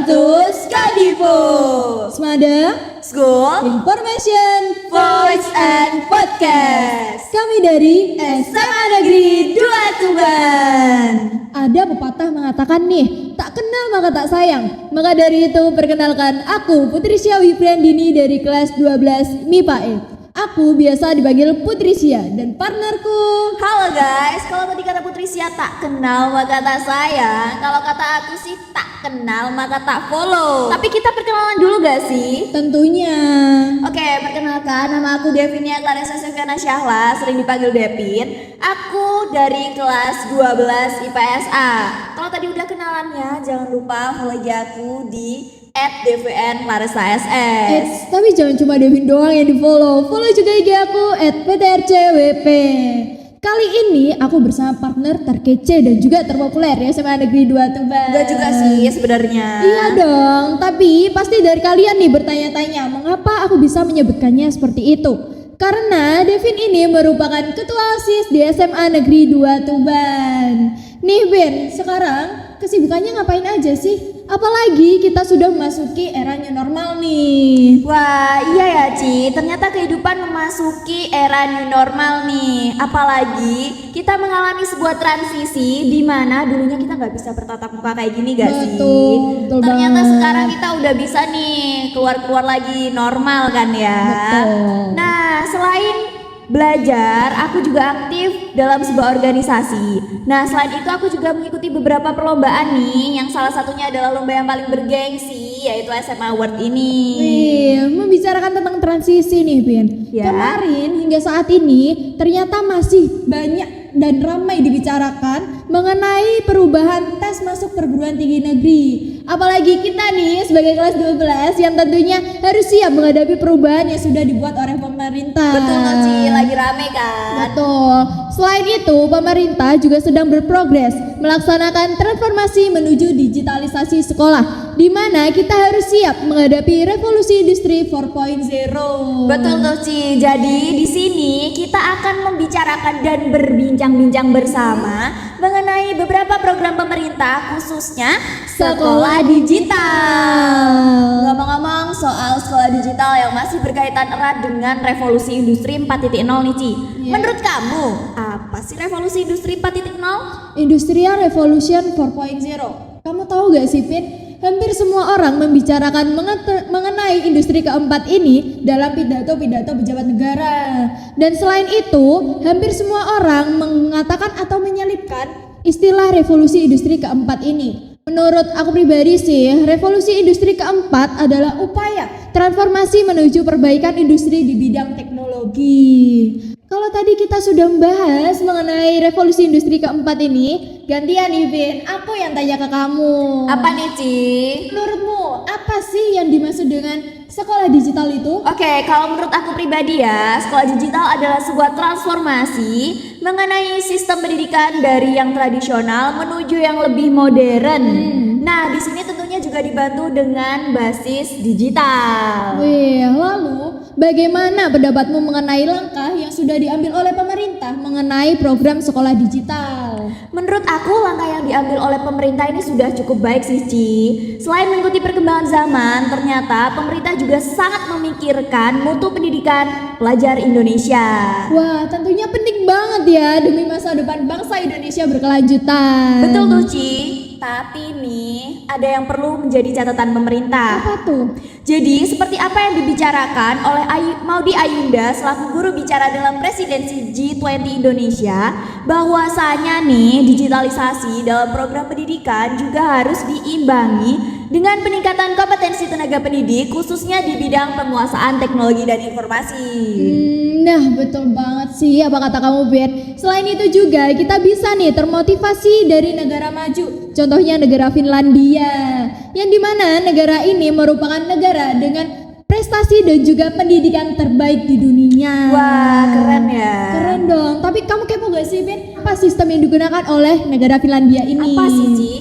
Welcome to Skadivo, Semada School Information Voice and Podcast. Kami dari SMA Negeri 2 Tuban. Ada pepatah mengatakan nih, tak kenal maka tak sayang. Maka dari itu perkenalkan aku Putri Syawi Priandini dari kelas 12 MIPA E. Aku biasa dipanggil Putri Sia dan partnerku. Halo guys, kalau tadi kata Putri Sia tak kenal maka tak sayang. Kalau kata aku sih tak kenal maka tak follow. Tapi kita perkenalan dulu gak sih? Tentunya. Oke, perkenalkan, nama aku Devinia Clarissa Seviana Syahla, sering dipanggil Devin. Aku dari kelas 12 IPSA. Kalau tadi udah kenalannya, jangan lupa follow IG aku di @dvn Clarissa SS. Tapi jangan cuma Devin doang yang di follow. Follow juga IG aku @ptrcwp. Kali ini aku bersama partner terkece dan juga terpopuler ya SMA Negeri 2 Tuban. Enggak juga sih sebenarnya. Iya dong, tapi pasti dari kalian nih bertanya-tanya mengapa aku bisa menyebutkannya seperti itu. Karena Devin ini merupakan ketua OSIS di SMA Negeri 2 Tuban. Nih Ben, sekarang kesibukannya ngapain aja sih? Apalagi kita sudah memasuki era new normal nih. Wah iya ya Ci, ternyata kehidupan memasuki era new normal nih. Apalagi kita mengalami sebuah transisi di mana dulunya kita nggak bisa bertatap muka kayak gini gak sih? Betul Ternyata banget. sekarang kita udah bisa nih keluar-keluar lagi normal kan ya. Betul. Nah selain belajar, aku juga aktif dalam sebuah organisasi. Nah selain itu aku juga mengikuti beberapa perlombaan nih, yang salah satunya adalah lomba yang paling bergengsi, yaitu SMA Award ini. Wih, membicarakan tentang transisi nih Ben. Ya. Kemarin hingga saat ini ternyata masih banyak dan ramai dibicarakan mengenai perubahan tes masuk perguruan tinggi negeri. Apalagi kita nih sebagai kelas 12 yang tentunya harus siap menghadapi perubahan yang sudah dibuat oleh pemerintah. Betul loh Ci, lagi rame kan? Betul. Selain itu, pemerintah juga sedang berprogres melaksanakan transformasi menuju digitalisasi sekolah, di mana kita harus siap menghadapi revolusi industri 4.0. Betul tuh Ci. Jadi di sini kita akan membicarakan dan berbincang-bincang bersama mengenai beberapa program pemerintah, khususnya sekolah digital. Ngomong-ngomong soal sekolah digital yang masih berkaitan erat dengan revolusi industri 4.0 nih Ci. Iya. Menurut kamu, apa sih revolusi industri 4.0? Industrial Revolution 4.0. Kamu tahu gak sih Pin? Hampir semua orang membicarakan mengenai industri keempat ini dalam pidato-pidato pejabat negara. Dan selain itu, hampir semua orang mengatakan atau menyelipkan istilah revolusi industri keempat ini. Menurut aku pribadi sih, revolusi industri keempat adalah upaya transformasi menuju perbaikan industri di bidang teknologi. Kalau tadi kita sudah membahas mengenai revolusi industri keempat ini, gantian nih Vin, aku yang tanya ke kamu. Apa nih Ci? Menurutmu, apa sih yang dimaksud dengan sekolah digital itu? Oke, kalau menurut aku pribadi ya, sekolah digital adalah sebuah transformasi mengenai sistem pendidikan dari yang tradisional menuju yang lebih modern. Nah, di sini tentunya juga dibantu dengan basis digital. Wih, lalu bagaimana pendapatmu mengenai langkah yang sudah diambil oleh pemerintah mengenai program sekolah digital? Menurut aku langkah yang diambil oleh pemerintah ini sudah cukup baik sih Ci. Selain mengikuti perkembangan zaman, ternyata pemerintah juga sangat memikirkan mutu pendidikan pelajar Indonesia. Wah, tentunya penting banget ya demi masa depan bangsa Indonesia berkelanjutan. Betul tuh Ci. Tapi nih, ada yang perlu menjadi catatan pemerintah. Apa tuh? Jadi, seperti apa yang dibicarakan oleh Maudy Ayunda selaku guru bicara dalam presidensi G20 Indonesia, bahwasanya nih digitalisasi dalam program pendidikan juga harus diimbangi dengan peningkatan kompetensi tenaga pendidik khususnya di bidang penguasaan teknologi dan informasi. Nah, betul banget sih apa kata kamu Ben. Selain itu juga kita bisa nih termotivasi dari negara maju. Contohnya negara Finlandia, yang dimana negara ini merupakan negara dengan prestasi dan juga pendidikan terbaik di dunia. Wah, keren ya. Keren dong. Tapi kamu kepo gak sih Ben? Apa sistem yang digunakan oleh negara Finlandia ini? Apa sih Ci?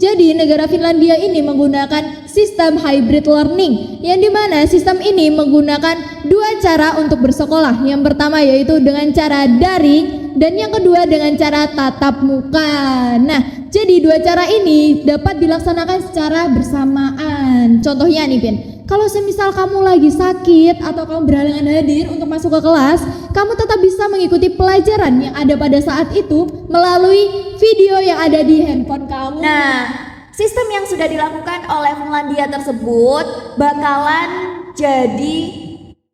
Jadi negara Finlandia ini menggunakan sistem hybrid learning, yang dimana sistem ini menggunakan dua cara untuk bersekolah. Yang pertama yaitu dengan cara daring dan yang kedua dengan cara tatap muka. Nah, jadi dua cara ini dapat dilaksanakan secara bersamaan. pelajaran. Contohnya nih Pin, kalau semisal kamu lagi sakit atau kamu berhalangan hadir untuk masuk ke kelas, kamu tetap bisa mengikuti pelajaran yang ada pada saat itu melalui video yang ada di handphone kamu. Nah, sistem yang sudah dilakukan oleh Finlandia tersebut bakalan jadi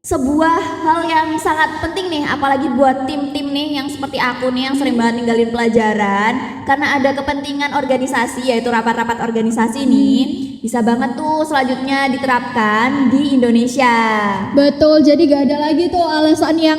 sebuah hal yang sangat penting nih, apalagi buat tim-tim nih yang seperti aku nih yang sering banget ninggalin pelajaran karena ada kepentingan organisasi, yaitu rapat-rapat organisasi nih, bisa banget tuh selanjutnya diterapkan di Indonesia. Betul, jadi gak ada lagi tuh alasan yang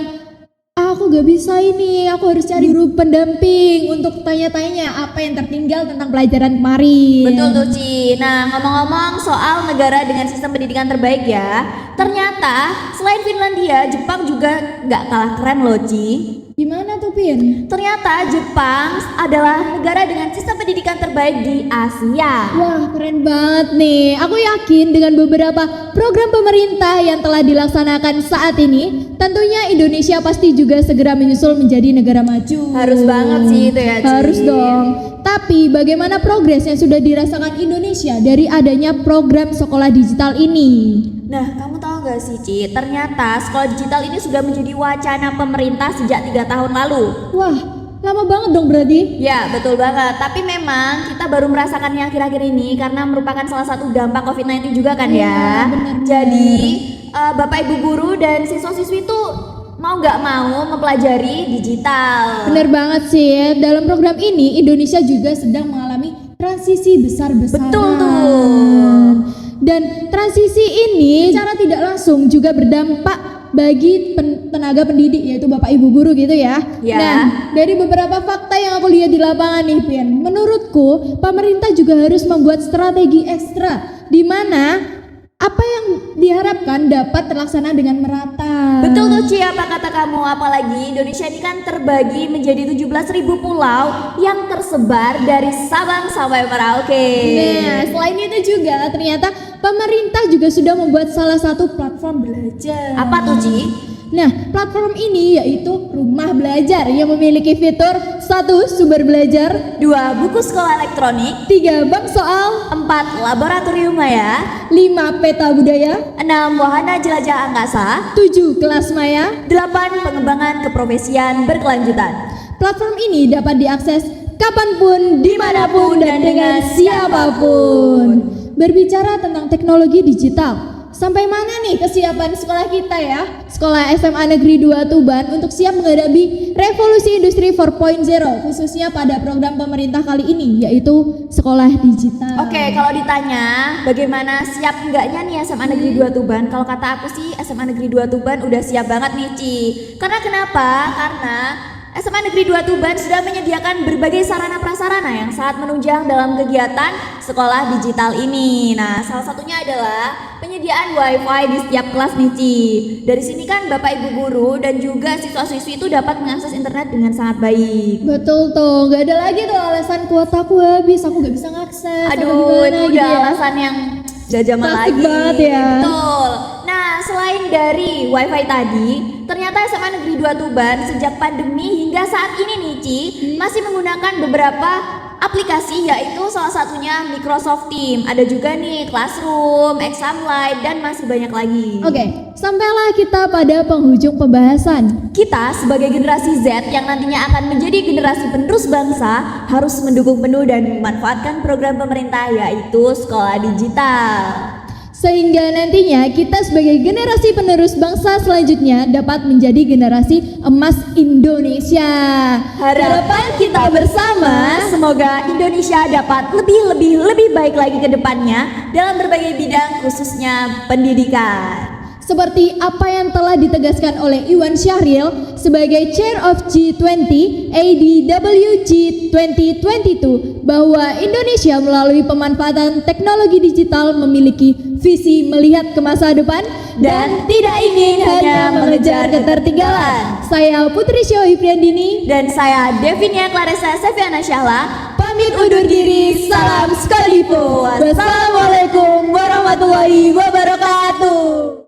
aku gak bisa ini, aku harus cari guru pendamping untuk tanya-tanya apa yang tertinggal tentang pelajaran kemarin. Betul tuh Ci. Nah, ngomong-ngomong soal negara dengan sistem pendidikan terbaik ya, ternyata selain Finlandia, Jepang juga gak kalah keren loh Ci. Gimana tuh Pin? Ternyata Jepang adalah negara dengan sistem pendidikan terbaik di Asia. Wah, keren banget nih. Aku yakin dengan beberapa program pemerintah yang telah dilaksanakan saat ini, tentunya Indonesia pasti juga segera menyusul menjadi negara maju. Harus banget sih itu ya Ci. Harus dong. Tapi bagaimana progres yang sudah dirasakan Indonesia dari adanya program sekolah digital ini? Nah, kamu tahu gak sih Ci, ternyata sekolah digital ini sudah menjadi wacana pemerintah sejak 3 tahun lalu. Wah, lama banget dong berarti. Ya, betul banget. Tapi memang kita baru merasakannya akhir-akhir ini karena merupakan salah satu dampak COVID-19 juga kan ya. Benar-benar. Jadi, Bapak Ibu guru dan siswa-siswi itu mau gak mau mempelajari digital. Bener banget sih. Dalam program ini Indonesia juga sedang mengalami transisi besar-besaran. Betul tuh. Dan transisi ini secara tidak langsung juga berdampak bagi tenaga pendidik, yaitu Bapak Ibu guru gitu ya. Ya. Nah, dari beberapa fakta yang aku lihat di lapangan nih Pian, menurutku pemerintah juga harus membuat strategi ekstra di mana apa yang diharapkan dapat terlaksana dengan merata. Betul tuh Ci, apa kata kamu? Apalagi Indonesia ini kan terbagi menjadi 17.000 pulau yang tersebar dari Sabang sampai Merauke. Nah, selain itu juga ternyata pemerintah juga sudah membuat salah satu platform belajar. Apa tuh Ci? Nah, platform ini yaitu Rumah Belajar yang memiliki fitur 1. Sumber belajar, 2. Buku sekolah elektronik, 3. Bank soal, 4. Laboratorium maya, 5. Peta budaya, 6. Wahana jelajah angkasa, 7. Kelas maya. 8. Pengembangan keprofesian berkelanjutan. Platform ini dapat diakses kapanpun, dimanapun, dan dengan siapapun. Berbicara tentang teknologi digital, sampai mana nih kesiapan sekolah kita ya? Sekolah SMA Negeri 2 Tuban untuk siap menghadapi revolusi industri 4.0 khususnya pada program pemerintah kali ini, yaitu sekolah digital. Oke, kalau ditanya bagaimana siap enggaknya nih SMA Negeri 2 Tuban, kalau kata aku sih SMA Negeri 2 Tuban udah siap banget nih Ci. Karena kenapa? Karena SMA Negeri 2 Tuban sudah menyediakan berbagai sarana prasarana yang sangat menunjang dalam kegiatan sekolah digital ini. Nah, salah satunya adalah penyediaan WiFi di setiap kelas nih Ci. Dari sini kan Bapak Ibu guru dan juga siswa-siswi itu dapat mengakses internet dengan sangat baik. Betul tuh, gak ada lagi tuh alasan kuotaku habis, aku gak bisa ngakses. Aduh, itu gitu udah ya. alasan yang jajaman Klasik lagi. banget ya. Betul. Nah, selain dari WiFi tadi, ternyata SMA Negeri 2 Tuban sejak pandemi hingga saat ini nih Ci, masih menggunakan beberapa aplikasi, yaitu salah satunya Microsoft Teams. Ada juga nih Classroom, Examline, dan masih banyak lagi. Oke, sampailah kita pada penghujung pembahasan. Kita sebagai generasi Z yang nantinya akan menjadi generasi penerus bangsa harus mendukung penuh dan memanfaatkan program pemerintah, yaitu sekolah digital. Sehingga nantinya kita sebagai generasi penerus bangsa selanjutnya dapat menjadi generasi emas Indonesia. Harapan kita bersama, semoga Indonesia dapat lebih baik lagi ke depannya dalam berbagai bidang, khususnya pendidikan. Seperti apa yang telah ditegaskan oleh Iwan Syahril sebagai Chair of G20 ADWG 2022 bahwa Indonesia melalui pemanfaatan teknologi digital memiliki visi melihat ke masa depan Dan tidak ingin hanya mengejar ketertinggalan. Saya Putri Syoi Priandini Dan saya Devinia Clarissa Seviana Syahla pamit undur diri. Salam sekalipun. Wassalamualaikum warahmatullahi wabarakatuh.